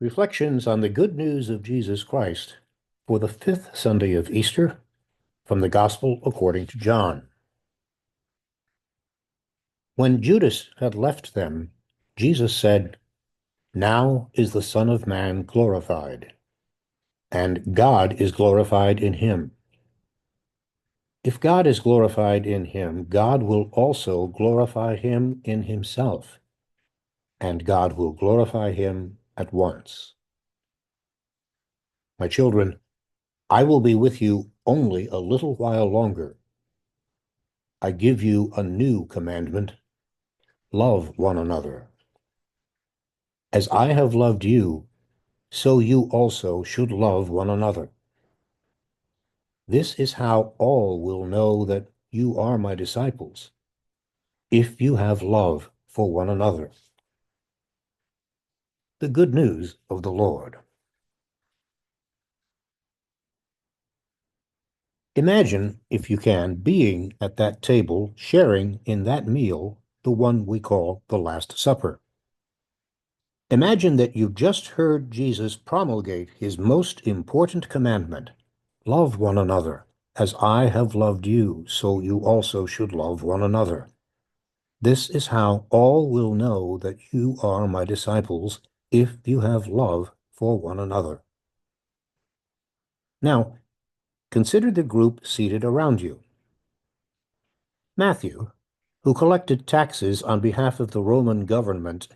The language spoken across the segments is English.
Reflections on the Good News of Jesus Christ for the fifth Sunday of Easter from the Gospel according to John. When Judas had left them, Jesus said, "Now is the Son of Man glorified, and God is glorified in him. If God is glorified in him, God will also glorify him in himself, and God will glorify him at once. My children, I will be with you only a little while longer. I give you a new commandment: love one another. As I have loved you, so you also should love one another. This is how all will know that you are my disciples, if you have love for one another." The good news of the Lord. Imagine, if you can, being at that table, sharing in that meal, the one we call the Last Supper. Imagine that you just heard Jesus promulgate his most important commandment: love one another. As I have loved you, so you also should love one another. This is how all will know that you are my disciples, if you have love for one another. Now, consider the group seated around you. Matthew, who collected taxes on behalf of the Roman government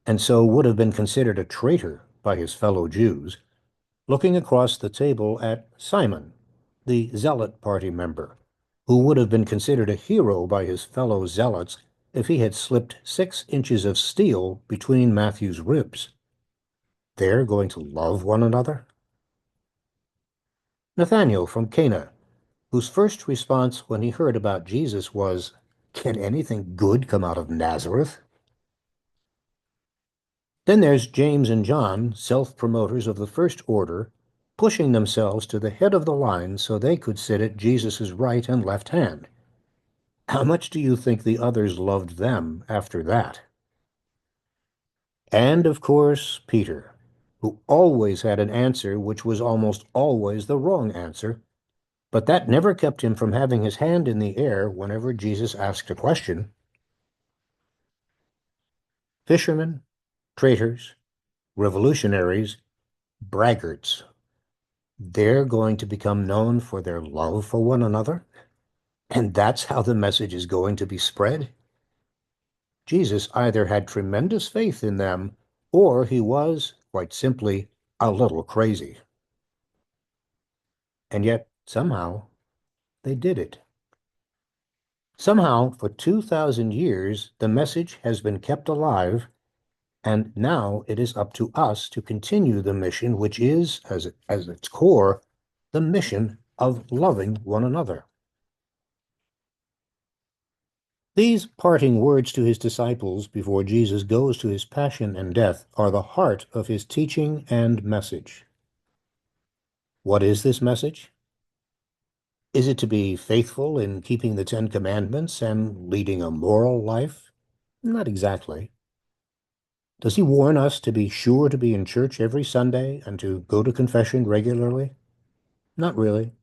and so would have been considered a traitor by his fellow Jews, looking across the table at Simon, the Zealot party member, who would have been considered a hero by his fellow Zealots if he had slipped 6 inches of steel between Matthew's ribs. They're going to love one another? Nathanael from Cana, whose first response when he heard about Jesus was, "Can anything good come out of Nazareth?" Then there's James and John, self-promoters of the first order, pushing themselves to the head of the line so they could sit at Jesus' right and left hand. How much do you think the others loved them after that? And, of course, Peter, who always had an answer which was almost always the wrong answer, but that never kept him from having his hand in the air whenever Jesus asked a question. Fishermen, traitors, revolutionaries, braggarts. They're going to become known for their love for one another, and that's how the message is going to be spread. Jesus either had tremendous faith in them, or he was, quite simply, a little crazy. And yet, somehow, they did it. Somehow, for 2,000 years, the message has been kept alive, and now it is up to us to continue the mission, which is, as its core, the mission of loving one another. These parting words to his disciples before Jesus goes to his passion and death are the heart of his teaching and message. What is this message? Is it to be faithful in keeping the 10 Commandments and leading a moral life? Not exactly. Does he warn us to be sure to be in church every Sunday and to go to confession regularly? Not really.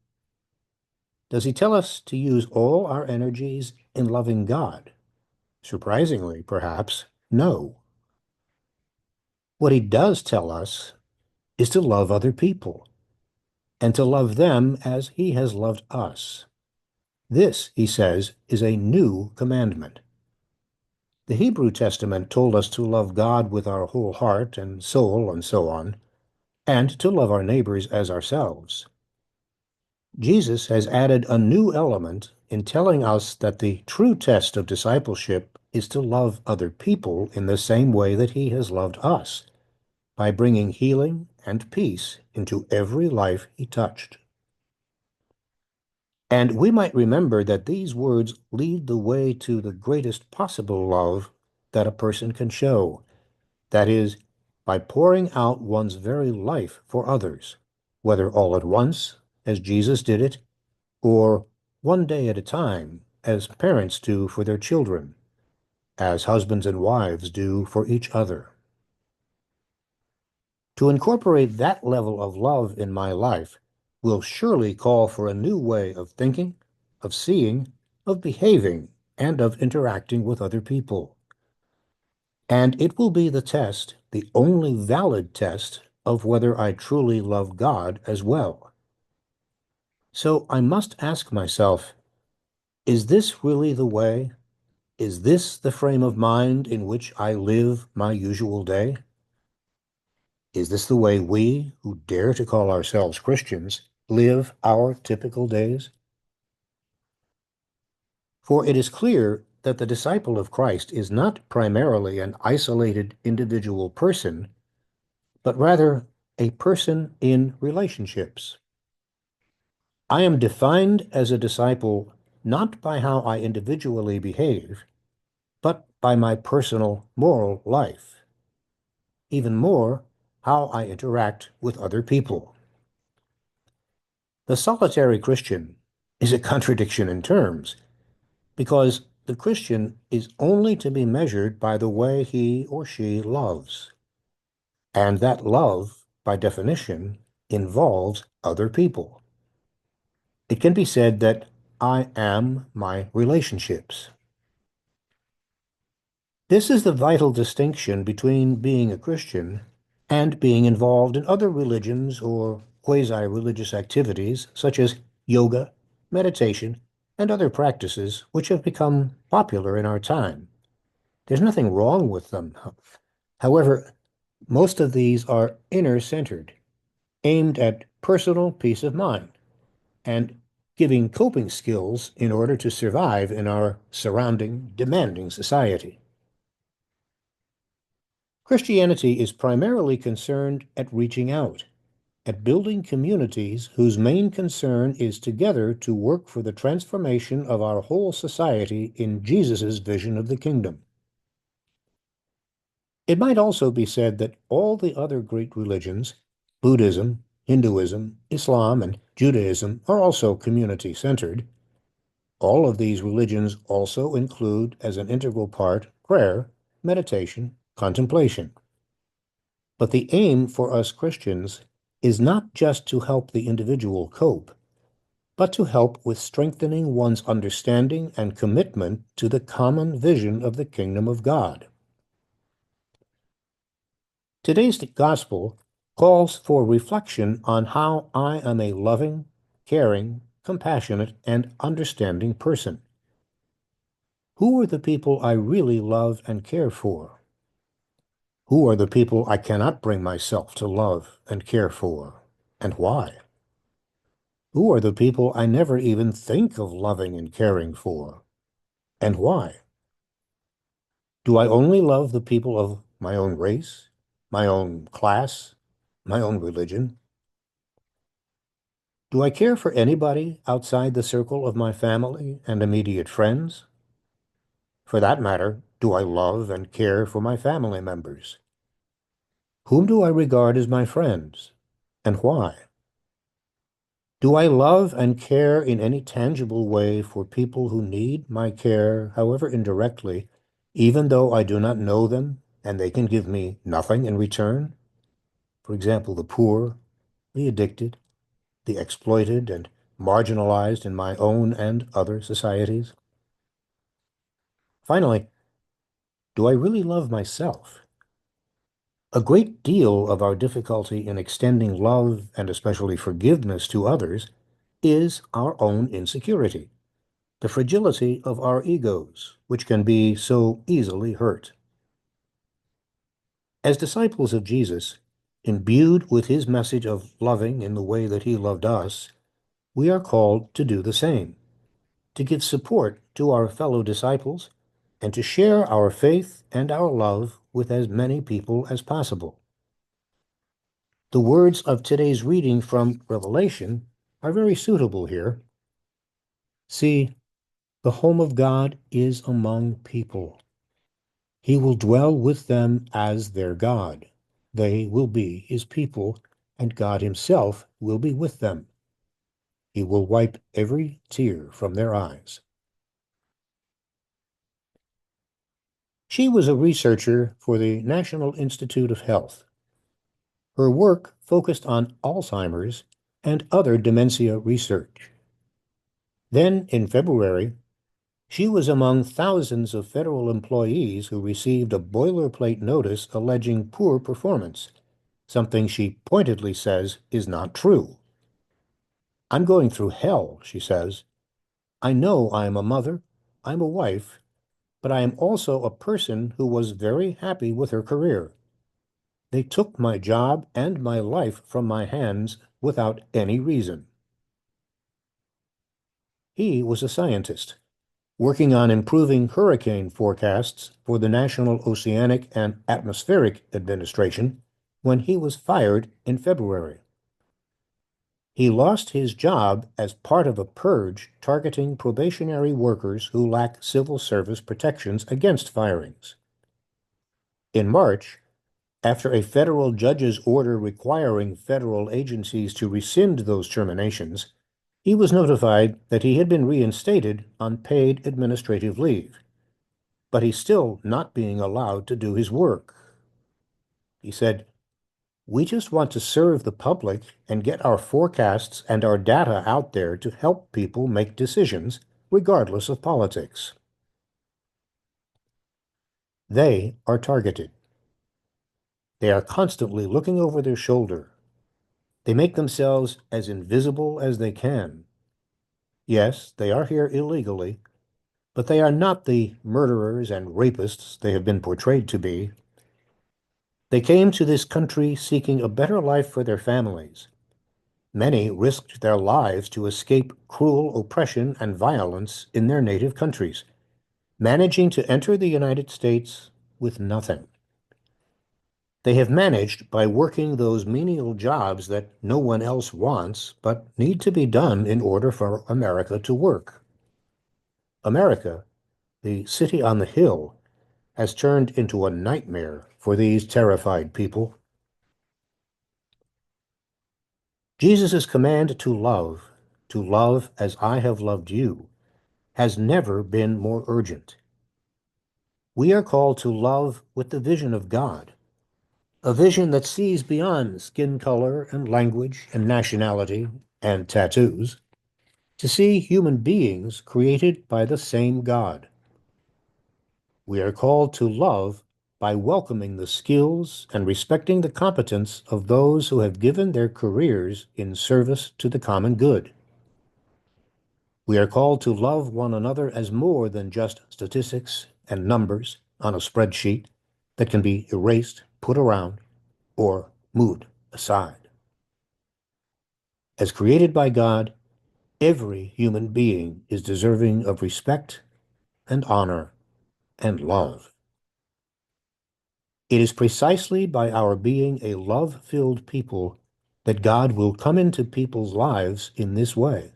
Does he tell us to use all our energies in loving God? Surprisingly, perhaps, no. What he does tell us is to love other people, and to love them as he has loved us. This, he says, is a new commandment. The Hebrew Testament told us to love God with our whole heart and soul and so on, and to love our neighbors as ourselves. Jesus has added a new element in telling us that the true test of discipleship is to love other people in the same way that he has loved us, by bringing healing and peace into every life he touched. And we might remember that these words lead the way to the greatest possible love that a person can show. That is, by pouring out one's very life for others, whether all at once, as Jesus did it, or one day at a time, as parents do for their children, as husbands and wives do for each other. To incorporate that level of love in my life will surely call for a new way of thinking, of seeing, of behaving, and of interacting with other people. And it will be the test, the only valid test, of whether I truly love God as well. So I must ask myself, is this really the way? Is this the frame of mind in which I live my usual day? Is this the way we, who dare to call ourselves Christians, live our typical days? For it is clear that the disciple of Christ is not primarily an isolated individual person, but rather a person in relationships. I am defined as a disciple not by how I individually behave, but by my personal moral life. Even more, how I interact with other people. The solitary Christian is a contradiction in terms, because the Christian is only to be measured by the way he or she loves. And that love, by definition, involves other people. It can be said that I am my relationships. This is the vital distinction between being a Christian and being involved in other religions or quasi-religious activities such as yoga, meditation, and other practices which have become popular in our time. There's nothing wrong with them. However, most of these are inner-centered, aimed at personal peace of mind and giving coping skills in order to survive in our surrounding, demanding society. Christianity is primarily concerned at reaching out, at building communities whose main concern is together to work for the transformation of our whole society in Jesus' vision of the kingdom. It might also be said that all the other great religions, Buddhism, Hinduism, Islam, and Judaism, are also community-centered. All of these religions also include as an integral part prayer, meditation, contemplation. But the aim for us Christians is not just to help the individual cope, but to help with strengthening one's understanding and commitment to the common vision of the kingdom of God. Today's gospel calls for reflection on how I am a loving, caring, compassionate, and understanding person. Who are the people I really love and care for? Who are the people I cannot bring myself to love and care for, and why? Who are the people I never even think of loving and caring for, and why? Do I only love the people of my own race, my own class, my own religion? Do I care for anybody outside the circle of my family and immediate friends? For that matter, do I love and care for my family members? Whom do I regard as my friends, and why? Do I love and care in any tangible way for people who need my care, however indirectly, even though I do not know them and they can give me nothing in return? For example, the poor, the addicted, the exploited and marginalized in my own and other societies? Finally, do I really love myself? A great deal of our difficulty in extending love and especially forgiveness to others is our own insecurity, the fragility of our egos, which can be so easily hurt. As disciples of Jesus, imbued with his message of loving in the way that he loved us, we are called to do the same, to give support to our fellow disciples, and to share our faith and our love with as many people as possible. The words of today's reading from Revelation are very suitable here. See, the home of God is among people. He will dwell with them as their God. They will be his people, and God himself will be with them. He will wipe every tear from their eyes. She was a researcher for the National Institute of Health. Her work focused on Alzheimer's and other dementia research. Then, in February, she was among thousands of federal employees who received a boilerplate notice alleging poor performance, something she pointedly says is not true. "I'm going through hell," she says. "I know I am a mother, I'm a wife, but I am also a person who was very happy with her career. They took my job and my life from my hands without any reason." He was a scientist, working on improving hurricane forecasts for the National Oceanic and Atmospheric Administration when he was fired in February. He lost his job as part of a purge targeting probationary workers who lack civil service protections against firings. In March, after a federal judge's order requiring federal agencies to rescind those terminations, he was notified that he had been reinstated on paid administrative leave, but he's still not being allowed to do his work. He said, "We just want to serve the public and get our forecasts and our data out there to help people make decisions, regardless of politics." They are targeted. They are constantly looking over their shoulder. They make themselves as invisible as they can. Yes, they are here illegally, but they are not the murderers and rapists they have been portrayed to be. They came to this country seeking a better life for their families. Many risked their lives to escape cruel oppression and violence in their native countries, managing to enter the United States with nothing. They have managed by working those menial jobs that no one else wants but need to be done in order for America to work. America, the city on the hill, has turned into a nightmare for these terrified people. Jesus' command to love as I have loved you, has never been more urgent. We are called to love with the vision of God, a vision that sees beyond skin color and language and nationality and tattoos, to see human beings created by the same God. We are called to love by welcoming the skills and respecting the competence of those who have given their careers in service to the common good. We are called to love one another as more than just statistics and numbers on a spreadsheet that can be erased, put around, or moved aside. As created by God, every human being is deserving of respect and honor and love. It is precisely by our being a love-filled people that God will come into people's lives in this way.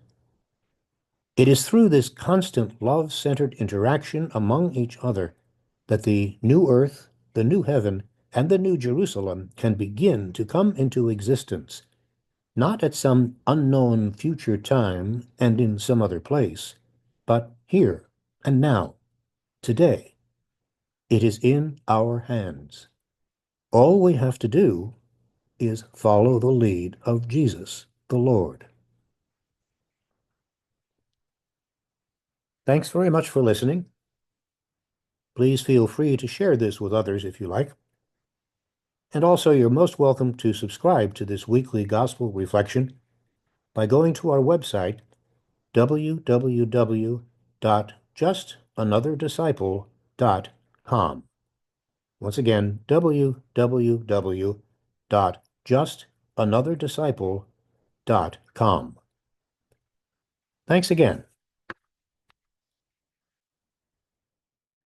It is through this constant love-centered interaction among each other that the new earth, the new heaven, and the new Jerusalem can begin to come into existence, not at some unknown future time and in some other place, but here and now, today. It is in our hands. All we have to do is follow the lead of Jesus, the Lord. Thanks very much for listening. Please feel free to share this with others if you like. And also, you're most welcome to subscribe to this weekly gospel reflection by going to our website, www.justanother.disciple.com. Once again, www.justanother.disciple.com. Thanks again.